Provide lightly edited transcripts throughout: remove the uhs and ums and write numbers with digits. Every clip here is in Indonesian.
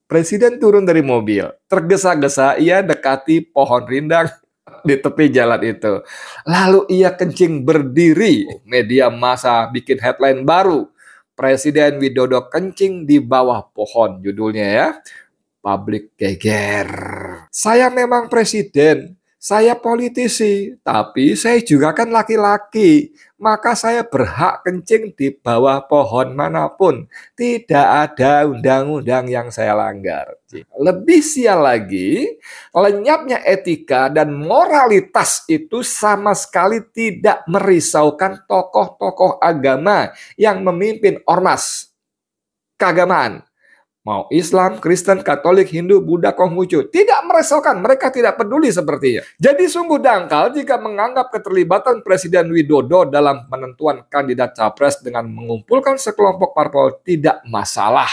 Presiden turun dari mobil, tergesa-gesa ia dekati pohon rindang di tepi jalan itu. Lalu ia kencing berdiri. Media massa bikin headline baru. Presiden Widodo kencing di bawah pohon, judulnya ya. Publik geger. Saya memang presiden, saya politisi, tapi saya juga kan laki-laki. Maka saya berhak kencing di bawah pohon manapun. Tidak ada undang-undang yang saya langgar. Lebih sial lagi, lenyapnya etika dan moralitas itu sama sekali tidak merisaukan tokoh-tokoh agama yang memimpin ormas keagamaan. Mau Islam, Kristen, Katolik, Hindu, Buddha, Konghucu. Tidak merisaukan, mereka tidak peduli sepertinya. Jadi sungguh dangkal jika menganggap keterlibatan Presiden Widodo dalam penentuan kandidat capres dengan mengumpulkan sekelompok parpol tidak masalah.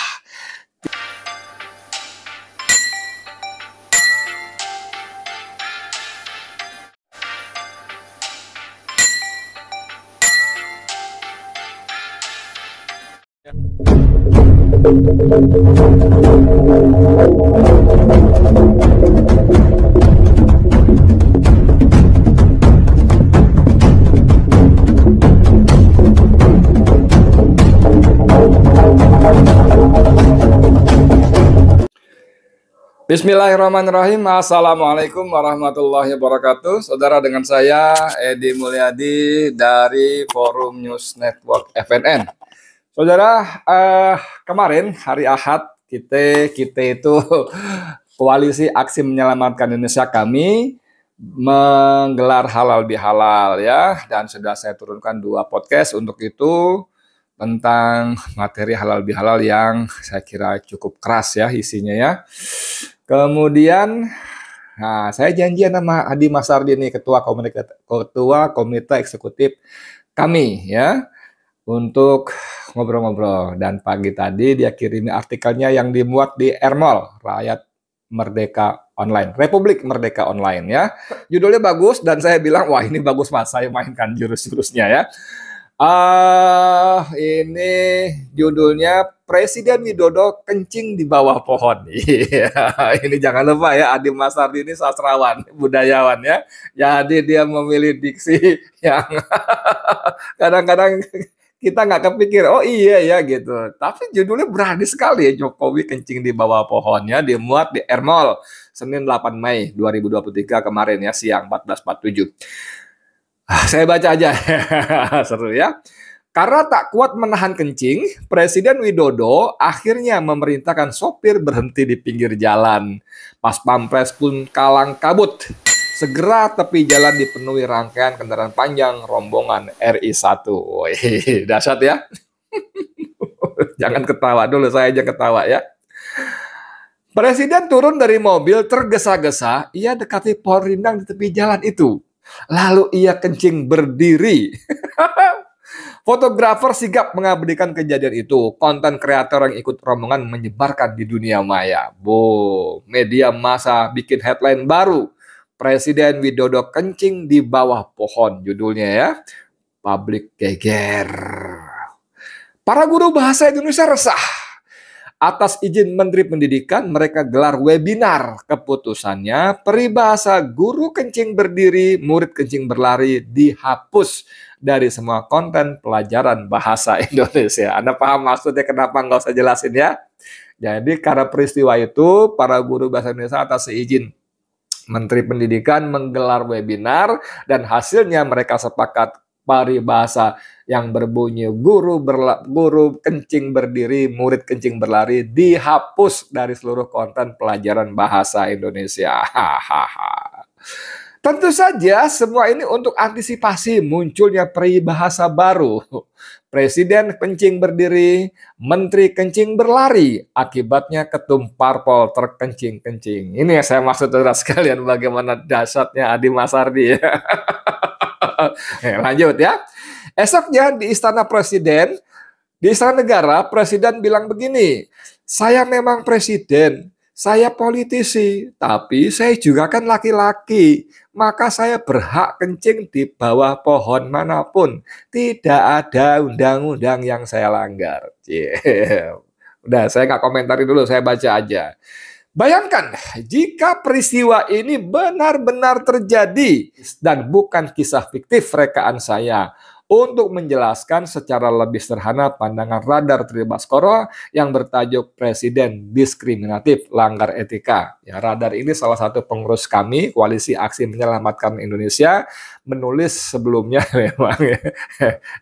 Bismillahirrahmanirrahim. Assalamualaikum warahmatullahi wabarakatuh. Saudara, dengan saya Edi Mulyadi dari Forum News Network FNN. Saudara, kemarin hari Ahad kita itu Koalisi Aksi Menyelamatkan Indonesia kami menggelar halal bihalal ya, dan sudah saya turunkan 2 podcast untuk itu tentang materi halal bihalal yang saya kira cukup keras ya isinya ya. Kemudian, saya janjian sama Adi Masardi nih, ketua komite eksekutif kami ya, untuk ngobrol-ngobrol. Dan pagi tadi dia kirimi artikelnya yang dimuat di RMOL, Rakyat Merdeka Online, Republik Merdeka Online ya. Judulnya bagus dan saya bilang, wah ini bagus Mas, saya mainkan jurus-jurusnya ya. Ini judulnya Presiden Widodo kencing di bawah pohon. Ini jangan lupa ya, Adi Masardi ini sastrawan, budayawan ya. Jadi dia memilih diksi yang kadang-kadang kita nggak kepikir, oh iya ya gitu. Tapi judulnya berani sekali ya, Jokowi kencing di bawah pohonnya, dimuat di RMOL Senin 8 Mei 2023 kemarin ya, siang 14.47. Saya baca aja, seru ya. Karena tak kuat menahan kencing, Presiden Widodo akhirnya memerintahkan sopir berhenti di pinggir jalan. Pas Pampres pun kalang kabut. Segera tepi jalan dipenuhi rangkaian kendaraan panjang rombongan RI1. Wih, dahsyat ya. Jangan ketawa dulu, saya aja ketawa ya. Presiden turun dari mobil tergesa-gesa, ia dekati pohon rindang di tepi jalan itu. Lalu ia kencing berdiri. Fotografer sigap mengabadikan kejadian itu. Konten kreator yang ikut rombongan menyebarkan di dunia maya. Media massa bikin headline baru. Presiden Widodo kencing di bawah pohon, judulnya ya. Publik geger. Para guru bahasa Indonesia resah. Atas izin Menteri Pendidikan, mereka gelar webinar. Keputusannya, peribahasa guru kencing berdiri, murid kencing berlari dihapus dari semua konten pelajaran bahasa Indonesia. Anda paham maksudnya kenapa nggak usah jelasin ya? Jadi karena peristiwa itu, para guru bahasa Indonesia atas izin Menteri Pendidikan menggelar webinar dan hasilnya mereka sepakat paribahasa yang berbunyi guru kencing berdiri, murid kencing berlari dihapus dari seluruh konten pelajaran bahasa Indonesia. Tentu saja semua ini untuk antisipasi munculnya peribahasa baru. Presiden kencing berdiri, menteri kencing berlari. Akibatnya ketum parpol terkencing-kencing. Ini yang saya maksud saudara sekalian, bagaimana dahsyatnya Adi Masardi. Lanjut ya. Esoknya di Istana Presiden, di Istana Negara, Presiden bilang begini, saya memang presiden, saya politisi, tapi saya juga kan laki-laki, maka saya berhak kencing di bawah pohon manapun. Tidak ada undang-undang yang saya langgar. Udah, saya nggak komentari dulu, saya baca aja. Bayangkan jika peristiwa ini benar-benar terjadi dan bukan kisah fiktif rekaan saya. Untuk menjelaskan secara lebih sederhana pandangan Radar Tribaskoro yang bertajuk Presiden Diskriminatif Langgar Etika. Ya, Radar ini salah satu pengurus kami, Koalisi Aksi Menyelamatkan Indonesia, menulis sebelumnya memang ya,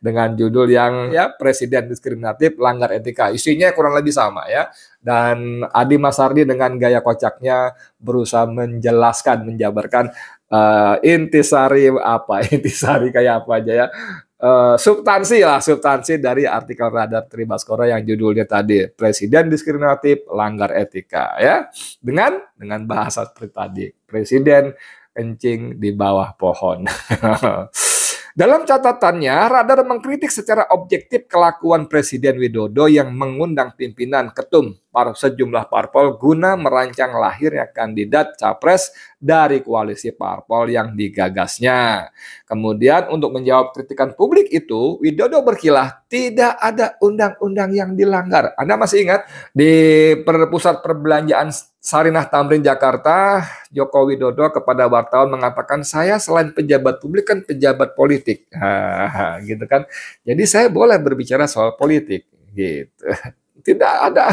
dengan judul yang ya Presiden Diskriminatif Langgar Etika. Isinya kurang lebih sama ya. Dan Adi Masardi dengan gaya kocaknya berusaha menjelaskan, menjabarkan intisari apa, intisari kayak apa aja ya. Substansi dari artikel Radar Tribaskoro yang judulnya tadi Presiden Diskriminatif Langgar Etika ya, dengan bahasa seperti tadi, Presiden kencing di bawah pohon. Dalam catatannya, Radar mengkritik secara objektif kelakuan Presiden Widodo yang mengundang pimpinan ketum sejumlah parpol guna merancang lahirnya kandidat capres dari koalisi parpol yang digagasnya. Kemudian untuk menjawab kritikan publik itu, Widodo berkilah tidak ada undang-undang yang dilanggar. Anda masih ingat di pusat perbelanjaan Sarinah Tamrin Jakarta, Joko Widodo kepada wartawan mengatakan, saya selain pejabat publik kan pejabat politik, gitu kan. Jadi saya boleh berbicara soal politik, gitu. Tidak ada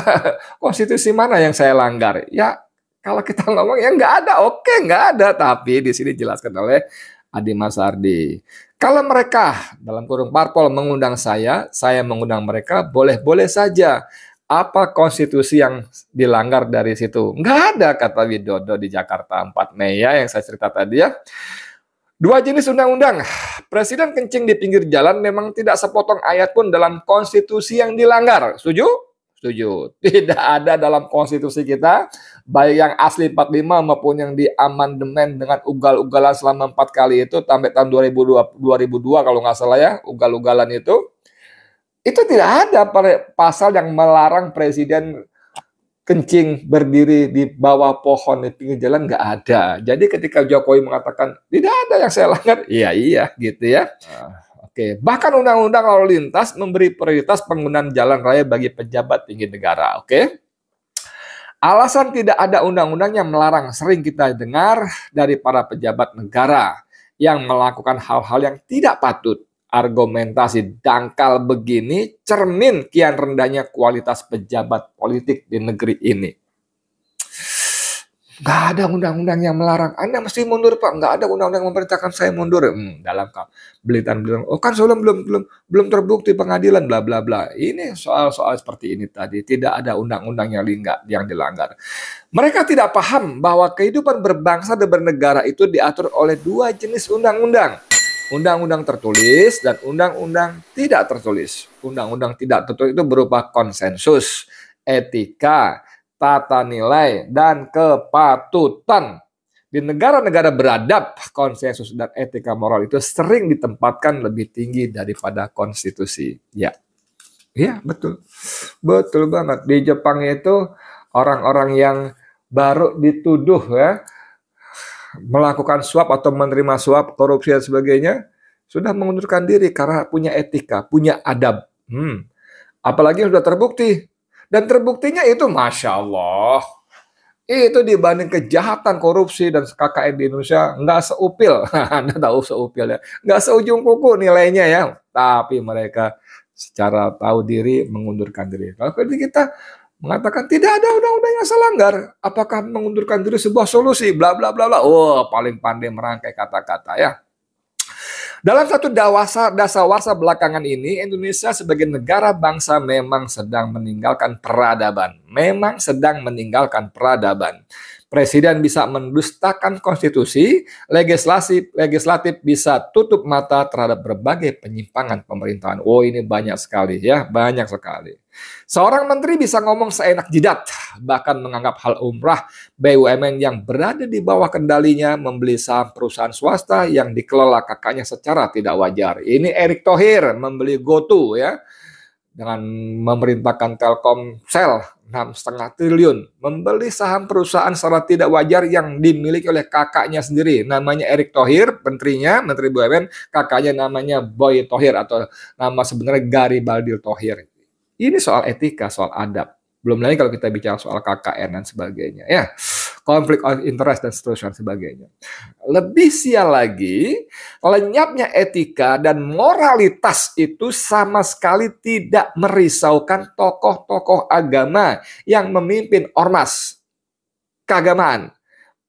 konstitusi mana yang saya langgar. Ya kalau kita ngomong ya nggak ada, oke nggak ada. Tapi di sini dijelaskan oleh Adi Masardi. Kalau mereka dalam kurung parpol mengundang saya mengundang mereka, boleh-boleh saja. Apa konstitusi yang dilanggar dari situ? Nggak ada, kata Widodo di Jakarta 4 Mei ya, yang saya cerita tadi ya. Dua jenis undang-undang. Presiden kencing di pinggir jalan memang tidak sepotong ayat pun dalam konstitusi yang dilanggar. Setuju? Setuju. Tidak ada dalam konstitusi kita, baik yang asli 45 maupun yang diamandemen dengan ugal-ugalan selama 4 kali itu, sampai tahun 2002 kalau nggak salah ya, ugal-ugalan itu tidak ada pasal yang melarang presiden kencing berdiri di bawah pohon di pinggir jalan, nggak ada. Jadi ketika Jokowi mengatakan tidak ada yang saya langgar, iya gitu ya. Oke. Bahkan undang-undang lalu lintas memberi prioritas penggunaan jalan raya bagi pejabat tinggi negara. Oke. Alasan tidak ada undang-undang yang melarang sering kita dengar dari para pejabat negara yang melakukan hal-hal yang tidak patut. Argumentasi dangkal begini cermin kian rendahnya kualitas pejabat politik di negeri ini. Nggak ada undang-undang yang melarang. Anda mesti mundur, Pak. Nggak ada undang-undang yang memerintahkan saya mundur. Dalam belitan bilang, oh kan soalnya belum terbukti pengadilan, bla bla bla. Ini soal-soal seperti ini tadi. Tidak ada undang-undang yang dilanggar. Mereka tidak paham bahwa kehidupan berbangsa dan bernegara itu diatur oleh dua jenis undang-undang. Undang-undang tertulis dan undang-undang tidak tertulis. Undang-undang tidak tertulis itu berupa konsensus, etika, tata nilai, dan kepatutan. Di negara-negara beradab, konsensus dan etika moral itu sering ditempatkan lebih tinggi daripada konstitusi. Ya, betul. Betul banget. Di Jepang itu orang-orang yang baru dituduh ya, melakukan suap atau menerima suap, korupsi dan sebagainya, sudah mengundurkan diri karena punya etika, punya adab. Apalagi sudah terbukti. Dan terbuktinya itu Masya Allah. Itu dibanding kejahatan korupsi dan KKN di Indonesia, nggak seupil. Anda tahu seupil ya. Nggak seujung kuku nilainya ya. Tapi mereka secara tahu diri mengundurkan diri. Kalau kita mengatakan tidak ada undang-undang yang saya langgar. Apakah mengundurkan diri sebuah solusi? Bla bla bla bla. Oh, paling pandai merangkai kata-kata ya. Dalam satu dasawarsa belakangan ini, Indonesia sebagai negara bangsa memang sedang meninggalkan peradaban. Presiden bisa mendustakan konstitusi, legislatif bisa tutup mata terhadap berbagai penyimpangan pemerintahan. Oh, ini banyak sekali ya, banyak sekali. Seorang menteri bisa ngomong seenak jidat, bahkan menganggap hal umrah BUMN yang berada di bawah kendalinya membeli saham perusahaan swasta yang dikelola kakaknya secara tidak wajar. Ini Erick Thohir membeli GoTo ya, dengan memerintahkan Telkomsel 6,5 triliun membeli saham perusahaan secara tidak wajar yang dimiliki oleh kakaknya sendiri. Namanya Erick Thohir, Menteri BUMN, kakaknya namanya Boy Thohir atau nama sebenarnya Garibaldi Thohir. Ini soal etika, soal adab. Belum lagi kalau kita bicara soal KKN dan sebagainya, ya, konflik of interest dan seterusnya dan sebagainya. Lebih sial lagi, lenyapnya etika dan moralitas itu sama sekali tidak merisaukan tokoh-tokoh agama yang memimpin ormas keagamaan.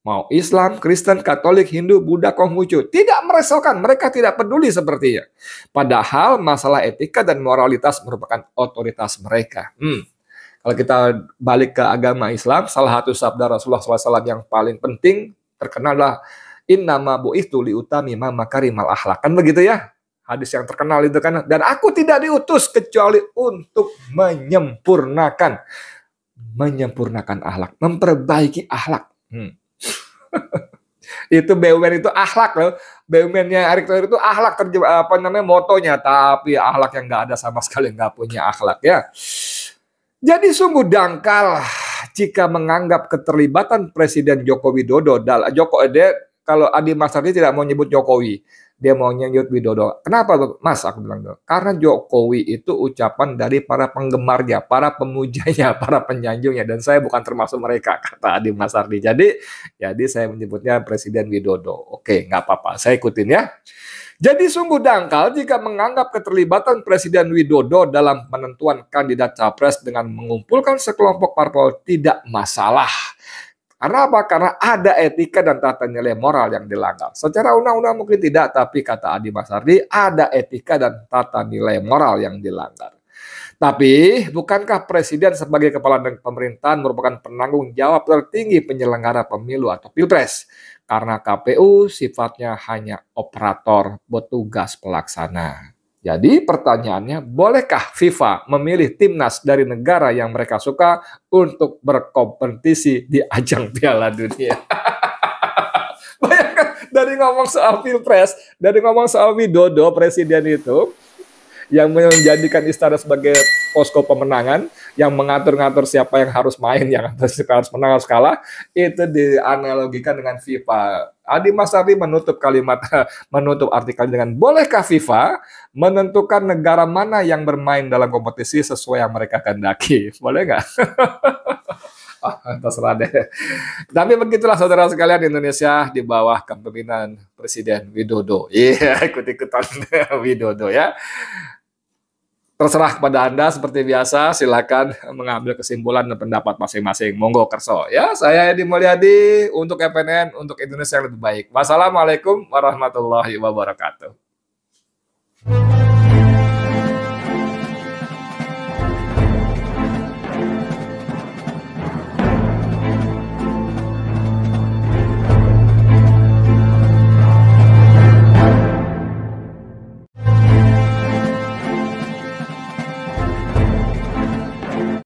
Mau Islam, Kristen, Katolik, Hindu, Buddha, Konghucu. Tidak merisaukan, mereka tidak peduli sepertinya. Padahal masalah etika dan moralitas merupakan otoritas mereka. Kalau kita balik ke agama Islam, salah satu sabda Rasulullah SAW yang paling penting terkenal adalah innama bu'itsu liutamima makarimal akhlak. Kan begitu ya? Hadis yang terkenal itu kan. Dan aku tidak diutus kecuali untuk menyempurnakan akhlak, memperbaiki akhlak. Itu BUMN itu akhlak loh. BUMN-nya Erick Thohir itu akhlak, motonya, tapi akhlak yang nggak ada sama sekali, nggak punya akhlak ya. Jadi sungguh dangkal jika menganggap keterlibatan Presiden Joko Widodo kalau Adi Mazhardi tidak mau nyebut Jokowi, dia mau nyebut Widodo. Kenapa, Mas? Aku bilang, karena Jokowi itu ucapan dari para penggemarnya, para pemujanya, para penyanjungnya, dan saya bukan termasuk mereka, kata Adi Mazhardi. Jadi saya menyebutnya Presiden Widodo. Oke, nggak apa-apa, saya ikutin ya. Jadi sungguh dangkal jika menganggap keterlibatan Presiden Widodo dalam penentuan kandidat capres dengan mengumpulkan sekelompok parpol tidak masalah. Karena apa? Karena ada etika dan tata nilai moral yang dilanggar. Secara undang-undang mungkin tidak, tapi kata Adi Mazhardi, ada etika dan tata nilai moral yang dilanggar. Tapi, bukankah Presiden sebagai kepala pemerintahan merupakan penanggung jawab tertinggi penyelenggara pemilu atau pilpres? Karena KPU sifatnya hanya operator, petugas pelaksana. Jadi pertanyaannya, bolehkah FIFA memilih timnas dari negara yang mereka suka untuk berkompetisi di ajang Piala Dunia? Bayangkan, dari ngomong soal pilpres, dari ngomong soal Widodo, presiden itu, yang menjadikan istana sebagai posko pemenangan, yang mengatur-ngatur siapa yang harus main, yang harus menang, harus kalah, itu dianalogikan dengan FIFA. Adi Mazhardi menutup artikel dengan, bolehkah FIFA menentukan negara mana yang bermain dalam kompetisi sesuai yang mereka kehendaki? Boleh nggak? Terserah deh. Tapi begitulah saudara sekalian, Indonesia di bawah kepemimpinan Presiden Widodo. Iya, ikut-ikutan Widodo ya. Terserah kepada Anda, seperti biasa, silakan mengambil kesimpulan dan pendapat masing-masing. Monggo kerso. Ya, saya Edi Mulyadi untuk FNN, untuk Indonesia yang lebih baik. Wassalamualaikum warahmatullahi wabarakatuh.